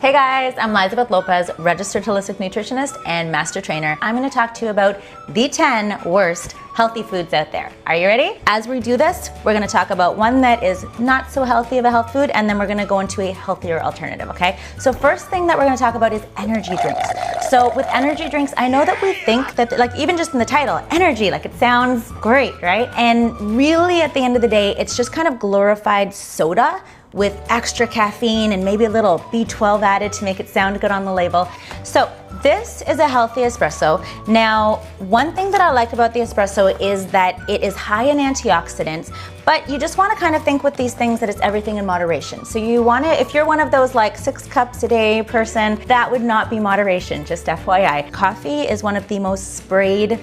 Hey guys, I'm Elizabeth Lopez, registered holistic nutritionist and master trainer. I'm going to talk to you about the 10 worst healthy foods out there. Are you ready? As we do this, we're going to talk about one that is not so healthy of a health food, and then we're going to go into a healthier alternative, okay? So first thing that we're going to talk about is energy drinks. So with energy drinks, I know that we think that, like, even just in the title, energy, like, it sounds great, right? And really at the end of the day, it's just kind of glorified soda with extra caffeine and maybe a little B12 added to make it sound good on the label. So this is a healthy espresso. Now, one thing that I like about the espresso is that it is high in antioxidants, but you just want to kind of think with these things that it's everything in moderation. So you want to, if you're one of those like 6 cups a day person, that would not be moderation, just FYI. Coffee is one of the most sprayed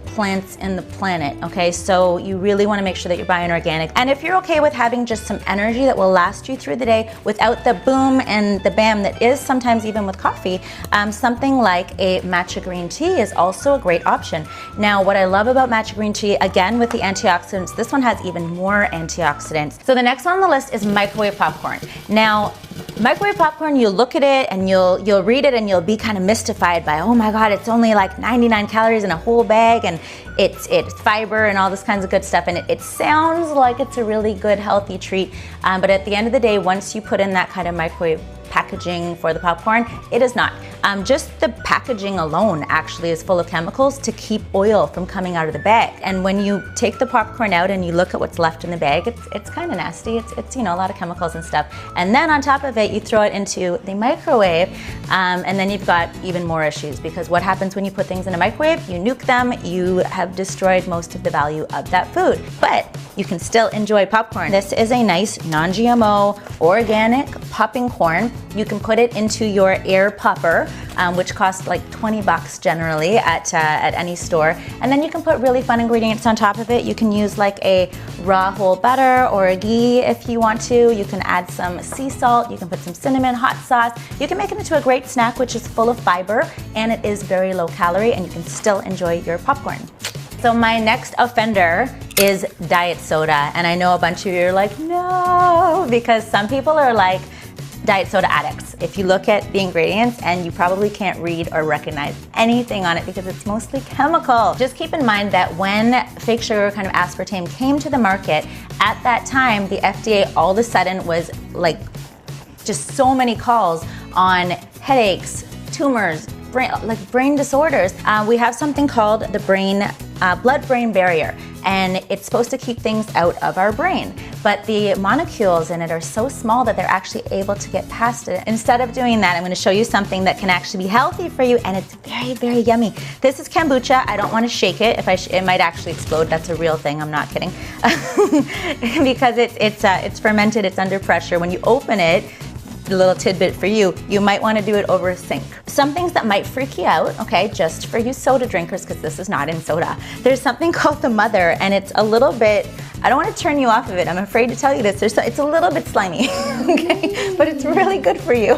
plants in the planet, okay? So you really want to make sure that you're buying organic. And if you're okay with having just some energy that will last you through the day without the boom and the bam that is sometimes even with coffee, something like a matcha green tea is also a great option. Now, what I love about matcha green tea, again with the antioxidants, this one has even more antioxidants. So the next one on the list is microwave popcorn. Now, microwave popcorn, you look at it and you'll read it and you'll be kind of mystified by, oh my God, it's only like 99 calories in a whole bag, and it's fiber and all this kinds of good stuff, and it sounds like it's a really good healthy treat, but at the end of the day, once you put in that kind of microwave packaging for the popcorn, it is not. Just the packaging alone actually is full of chemicals to keep oil from coming out of the bag. And when you take the popcorn out and you look at what's left in the bag, it's kind of nasty. It's you know, a lot of chemicals and stuff. And then on top of it, you throw it into the microwave, and then you've got even more issues, because what happens when you put things in a microwave? You nuke them, you have destroyed most of the value of that food. But you can still enjoy popcorn. This is a nice non-GMO, organic popping corn. You can put it into your air popper, which costs like 20 bucks generally at any store. And then you can put really fun ingredients on top of it. You can use like a raw whole butter or a ghee if you want to. You can add some sea salt. You can put some cinnamon, hot sauce. You can make it into a great snack, which is full of fiber, and it is very low calorie, and you can still enjoy your popcorn. So my next offender is diet soda. And I know a bunch of you are like, no, because some people are like diet soda addicts. If you look at the ingredients, and you probably can't read or recognize anything on it because it's mostly chemical. Just keep in mind that when fake sugar, kind of aspartame, came to the market, at that time, the FDA all of a sudden was like just so many calls on headaches, tumors, brain disorders. We have something called the blood-brain barrier, and it's supposed to keep things out of our brain. But the molecules in it are so small that they're actually able to get past it. Instead of doing that, I'm going to show you something that can actually be healthy for you, and it's very, very yummy. This is kombucha. I don't want to shake it. If it might actually explode. That's a real thing. I'm not kidding. Because it's fermented. It's under pressure. When you open it, the little tidbit for you, you might want to do it over a sink. Some things that might freak you out, okay, just for you soda drinkers, because this is not in soda. There's something called the Mother, and it's a little bit, I don't want to turn you off of it. I'm afraid to tell you this. It's a little bit slimy, okay, but it's really good for you.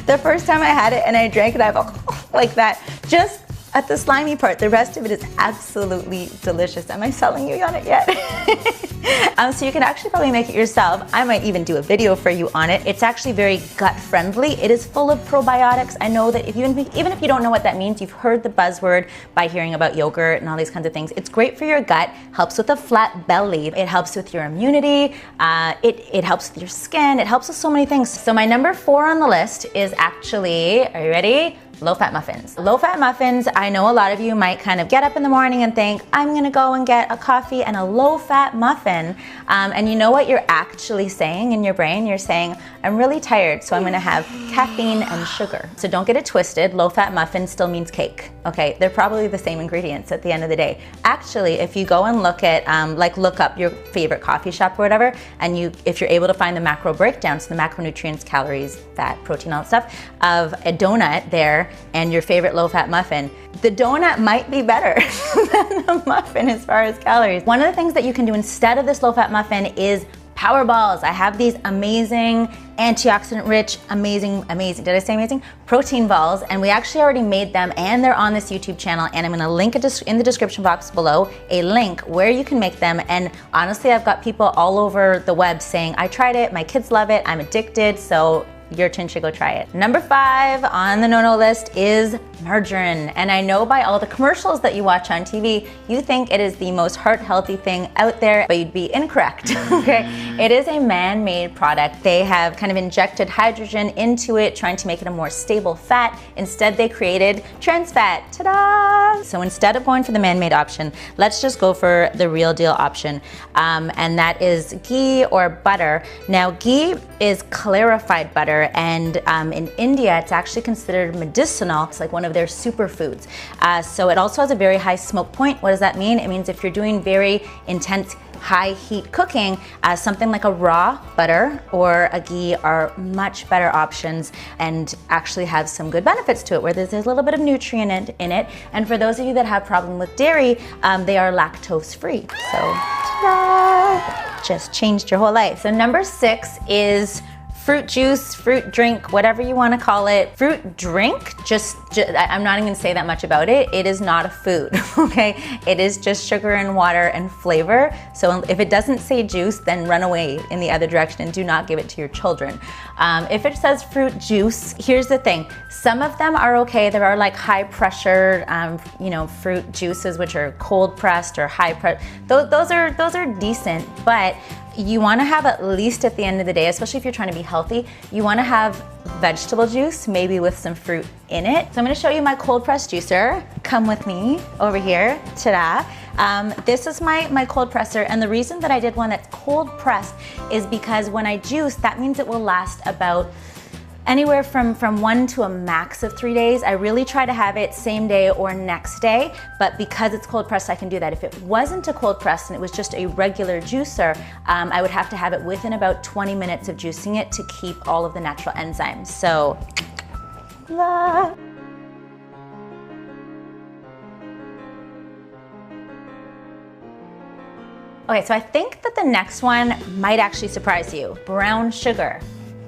The first time I had it and I drank it, I go like that, just at the slimy part. The rest of it is absolutely delicious. Am I selling you on it yet? So you can actually probably make it yourself. I might even do a video for you on it. It's actually very gut friendly. It is full of probiotics. I know that even if you don't know what that means, you've heard the buzzword by hearing about yogurt and all these kinds of things. It's great for your gut, helps with a flat belly. It helps with your immunity. It helps with your skin. It helps with so many things. So my number 4 on the list is actually, are you ready? Low-fat muffins. Low-fat muffins, I know a lot of you might kind of get up in the morning and think, I'm gonna go and get a coffee and a low-fat muffin. And you know what you're actually saying in your brain? You're saying, I'm really tired, so I'm gonna have caffeine and sugar. So don't get it twisted. Low-fat muffin still means cake, okay? They're probably the same ingredients at the end of the day. Actually, if you go and look at, look up your favorite coffee shop or whatever, and if you're able to find the macro breakdown, so the macronutrients, calories, fat, protein, all that stuff, of a donut there, and your favorite low-fat muffin, the donut might be better than the muffin as far as calories. One of the things that you can do instead of this low-fat muffin is Power Balls. I have these amazing, antioxidant rich, amazing, did I say amazing? Protein balls, and we actually already made them, and they're on this YouTube channel, and I'm gonna link it in the description box below, a link where you can make them. And honestly, I've got people all over the web saying, I tried it, my kids love it, I'm addicted, so your turn to go try it. Number 5 on the no-no list is margarine. And I know by all the commercials that you watch on TV, you think it is the most heart-healthy thing out there, but you'd be incorrect, okay? It is a man-made product. They have kind of injected hydrogen into it, trying to make it a more stable fat. Instead, they created trans fat. Ta-da! So instead of going for the man-made option, let's just go for the real deal option. And that is ghee or butter. Now, ghee is clarified butter, and in India, it's actually considered medicinal. It's like one of their superfoods. So it also has a very high smoke point. What does that mean? It means if you're doing very intense high heat cooking, something like a raw butter or a ghee are much better options and actually have some good benefits to it, where there's a little bit of nutrient in it. And for those of you that have problem with dairy, they are lactose free. So ta-da! Just changed your whole life. So number 6 is fruit juice, fruit drink, whatever you want to call it. Fruit drink, I'm not even gonna say that much about it. It is not a food, okay? It is just sugar and water and flavor. So if it doesn't say juice, then run away in the other direction and do not give it to your children. If it says fruit juice, here's the thing. Some of them are okay. There are like high pressure, fruit juices, which are cold pressed or high pressed. Those are decent, but you want to have, at least at the end of the day, especially if you're trying to be healthy, you want to have vegetable juice, maybe with some fruit in it. So I'm going to show you my cold press juicer. Come with me over here. Ta-da! This is my cold presser, and the reason that I did one that's cold pressed is because when I juice, that means it will last about anywhere from 1 to a max of 3 days. I really try to have it same day or next day, but because it's cold pressed, I can do that. If it wasn't a cold press and it was just a regular juicer, I would have to have it within about 20 minutes of juicing it to keep all of the natural enzymes. So, blah. Okay, so I think that the next one might actually surprise you. Brown sugar.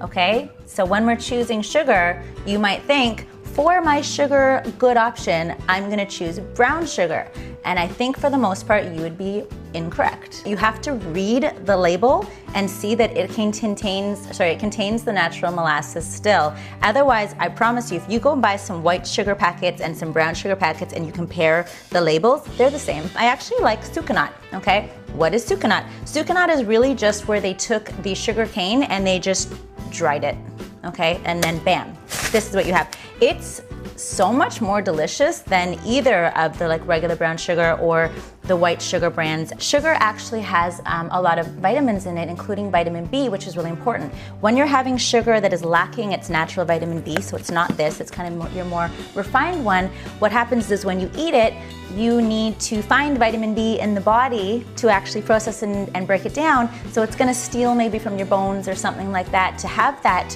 Okay, so when we're choosing sugar, you might think, for my sugar good option, I'm gonna choose brown sugar. And I think for the most part, you would be incorrect. You have to read the label and see that it contains the natural molasses still. Otherwise, I promise you, if you go and buy some white sugar packets and some brown sugar packets and you compare the labels, they're the same. I actually like Sucanat, okay? What is Sucanat? Sucanat is really just where they took the sugar cane and they just dried it, okay? And then bam, this is what you have. It's so much more delicious than either of the like regular brown sugar or the white sugar brands. Sugar actually has a lot of vitamins in it, including vitamin B, which is really important. When you're having sugar that is lacking its natural vitamin B, so it's not this, it's kind of your more refined one, what happens is when you eat it, you need to find vitamin B in the body to actually process and break it down. So it's gonna steal maybe from your bones or something like that to have that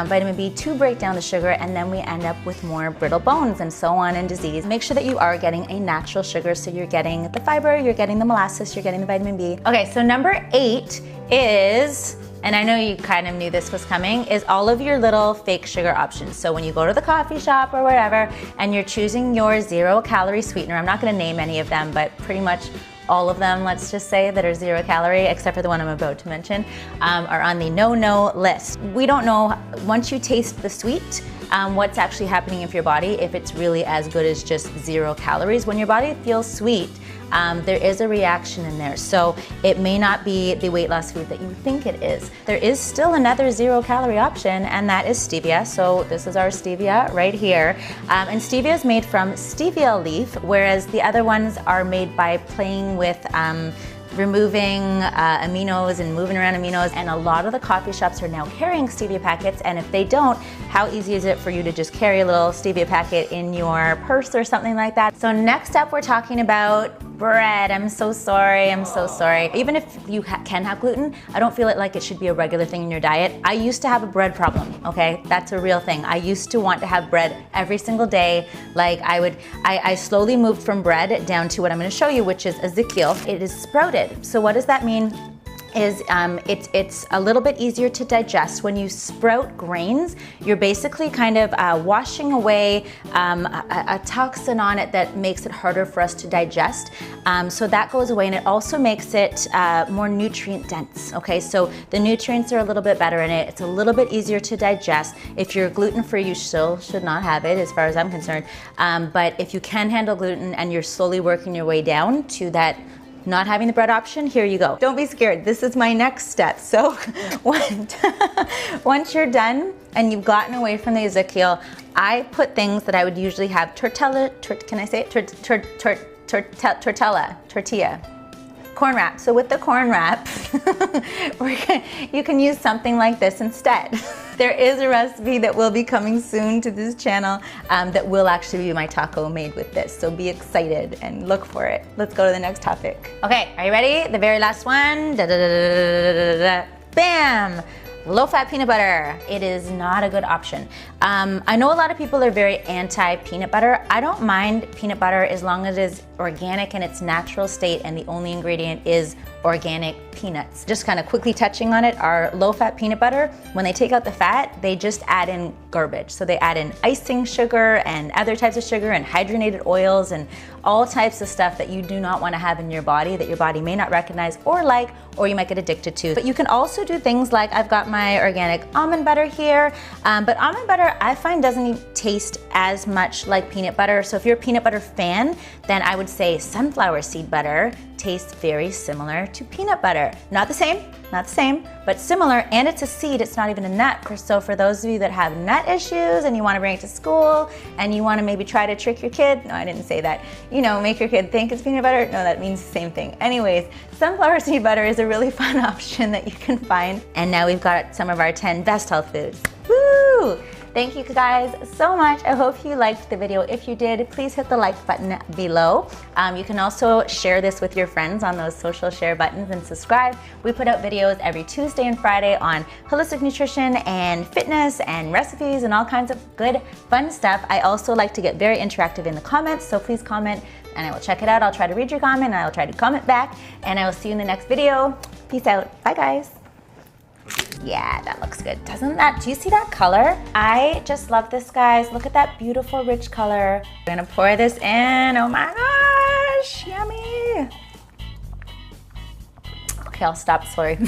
vitamin B to break down the sugar, and then we end up with more brittle bones and so on, and disease. Make sure that you are getting a natural sugar, so you're getting the fiber, you're getting the molasses, you're getting the vitamin B. Okay, so number 8 is, and I know you kind of knew this was coming, is all of your little fake sugar options. So when you go to the coffee shop or wherever and you're choosing your 0-calorie sweetener, I'm not gonna name any of them, but pretty much all of them, let's just say, that are 0-calorie, except for the one I'm about to mention, are on the no-no list. We don't know, once you taste the sweet, what's actually happening in your body, if it's really as good as just 0 calories. When your body feels sweet, there is a reaction in there. So it may not be the weight loss food that you think it is. There is still another 0-calorie option, and that is stevia. So this is our stevia right here. And stevia is made from stevia leaf, whereas the other ones are made by playing with removing aminos and moving around aminos, and a lot of the coffee shops are now carrying stevia packets, and if they don't, how easy is it for you to just carry a little stevia packet in your purse or something like that? So next up, we're talking about bread. I'm so sorry, I'm so sorry. Even if you can have gluten, I don't feel it like it should be a regular thing in your diet. I used to have a bread problem, okay? That's a real thing. I used to want to have bread every single day. Like I slowly moved from bread down to what I'm gonna show you, which is Ezekiel. It is sprouted. So what does that mean? is it's a little bit easier to digest. When you sprout grains, you're basically kind of washing away a toxin on it that makes it harder for us to digest. So that goes away, and it also makes it more nutrient dense. Okay, so the nutrients are a little bit better in it. It's a little bit easier to digest. If you're gluten-free, you still should not have it as far as I'm concerned. But if you can handle gluten and you're slowly working your way down to that not having the bread option, here you go. Don't be scared. This is my next step. So once you're done and you've gotten away from the Ezekiel, I put things that I would usually have tortilla, corn wrap. So with the corn wrap, you can use something like this instead. There is a recipe that will be coming soon to this channel that will actually be my taco made with this. So be excited and look for it. Let's go to the next topic. Okay, are you ready? The very last one. Bam! Low-fat peanut butter. It is not a good option. I know a lot of people are very anti-peanut butter. I don't mind peanut butter as long as it is organic in its natural state and the only ingredient is organic peanuts. Just kind of quickly touching on it, our low-fat peanut butter, when they take out the fat, they just add in garbage. So they add in icing sugar and other types of sugar and hydrogenated oils and all types of stuff that you do not want to have in your body, that your body may not recognize or like, or you might get addicted to. But you can also do things like, I've got my organic almond butter here, but almond butter I find doesn't taste as much like peanut butter. So if you're a peanut butter fan, then I would say sunflower seed butter tastes very similar to peanut butter. Not the same, but similar, and it's a seed, it's not even a nut. So for those of you that have nut issues and you want to bring it to school and you want to maybe try to trick your kid, no, I didn't say that, you know, make your kid think it's peanut butter, no, that means the same thing. Anyways, sunflower seed butter is a really fun option that you can find. And now we've got some of our 10 best health foods. Woo! Thank you guys so much. I hope you liked the video. If you did, please hit the like button below. You can also share this with your friends on those social share buttons and subscribe. We put out videos every Tuesday and Friday on holistic nutrition and fitness and recipes and all kinds of good, fun stuff. I also like to get very interactive in the comments, so please comment and I will check it out. I'll try to read your comment and I'll try to comment back, and I will see you in the next video. Peace out. Bye guys. Yeah, that looks good. Doesn't that, do you see that color? I just love this, guys. Look at that beautiful, rich color. We're gonna pour this in. Oh my gosh, yummy. Okay, I'll stop, sorry.